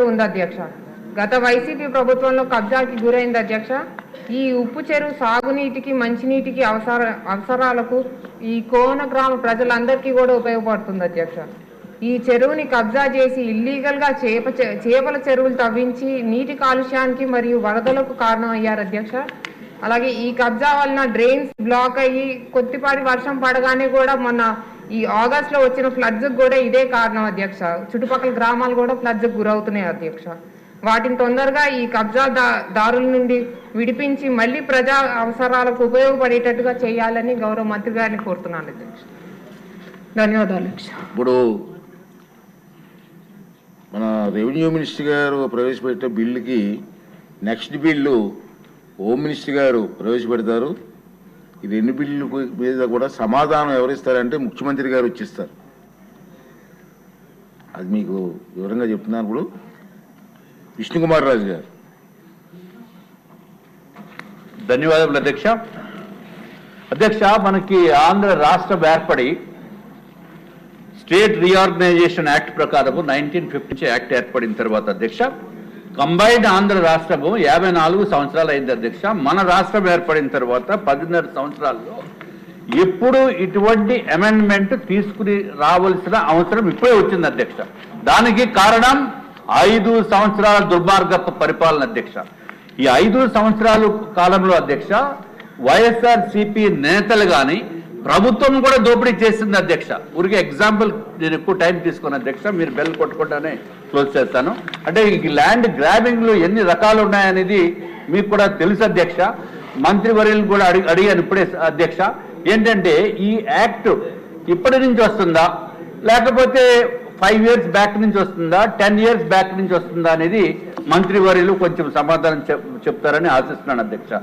ఉంది అధ్యక్ష. గత వైసీపీ ప్రభుత్వంలో కబ్జాకి గురైంది అధ్యక్ష. ఈ ఉప్పు చెరువు సాగునీటికి మంచినీటికి అవసరాలకు ఈ కోన గ్రామ ప్రజలందరికీ కూడా ఉపయోగపడుతుంది అధ్యక్ష. ఈ చెరువుని కబ్జా చేసి ఇల్లీగల్గా చేపల చెరువులు తవ్వించి నీటి కాలుష్యానికి మరియు వరదలకు కారణం అయ్యారు అధ్యక్ష. అలాగే ఈ కబ్జా వలన డ్రైన్స్ బ్లాక్ అయ్యి కొద్దిపాటి వర్షం పడగానే కూడా మొన్న ఈ ఆగస్టులో వచ్చిన ఫ్లడ్స్ కూడా ఇదే కారణం అధ్యక్ష. చుట్టుపక్కల గ్రామాలు కూడా ఫ్లడ్స్ గురవుతున్నాయి అధ్యక్ష. వాటిని తొందరగా ఈ కబ్జా దారుల నుండి విడిపించి మళ్ళీ ప్రజా అవసరాలకు ఉపయోగపడేటట్టుగా చేయాలని గౌరవ మంత్రి గారిని కోరుతున్నాను అధ్యక్ష. ధన్యవాదాలు. ఇప్పుడు మన రెవెన్యూ మినిస్టర్ గారు ప్రవేశపెట్టే బిల్లుకి నెక్స్ట్ బిల్లు హోమ్ మినిస్టర్ గారు ప్రవేశపెడతారు. ఈ రెండు బిల్లు మీద కూడా సమాధానం ఎవరిస్తారంటే ముఖ్యమంత్రి గారు వచ్చిస్తారు. అది మీకు వివరంగా చెప్తున్నాను. ఇప్పుడు విష్ణుకుమార్ రాజు గారు. ధన్యవాదాలు అధ్యక్ష. అధ్యక్ష, మనకి ఆంధ్ర రాష్ట్రం ఏర్పడి స్టేట్ రీఆర్గనైజేషన్ యాక్ట్ ప్రకారం 1950 యాక్ట్ ఏర్పడిన తర్వాత అధ్యక్ష కంబైన్డ్ ఆంధ్ర రాష్ట్రము 54 సంవత్సరాలు అయింది అధ్యక్ష. మన రాష్ట్రం ఏర్పడిన తర్వాత 10.5 సంవత్సరాల్లో ఎప్పుడు ఇటువంటి అమెండ్మెంట్ తీసుకుని రావాల్సిన అవసరం ఇప్పుడే వచ్చింది అధ్యక్ష. దానికి కారణం 5 సంవత్సరాల దుర్మార్గపు పరిపాలన అధ్యక్ష. ఈ 5 సంవత్సరాల కాలంలో అధ్యక్ష వైఎస్ఆర్సీపీ నేతలు కానీ ప్రభుత్వం కూడా దోపిడీ చేసింది అధ్యక్ష. ఊరికి ఎగ్జాంపుల్ నేను ఎక్కువ టైం తీసుకున్నాను అధ్యక్ష, మీరు బెల్ కొట్టుకుంటానే క్లోజ్ చేస్తాను. అంటే ఈ ల్యాండ్ గ్రాబింగ్లు ఎన్ని రకాలు ఉన్నాయనేది మీకు కూడా తెలుసు అధ్యక్ష. మంత్రివర్యులు కూడా అడిగాను ఇప్పుడే అధ్యక్ష. ఏంటంటే ఈ యాక్ట్ ఇప్పటి నుంచి వస్తుందా లేకపోతే 5 years బ్యాక్ నుంచి వస్తుందా 10 years బ్యాక్ నుంచి వస్తుందా అనేది మంత్రివర్యులు కొంచెం సమాధానం చెప్తారని ఆశిస్తున్నాను అధ్యక్ష.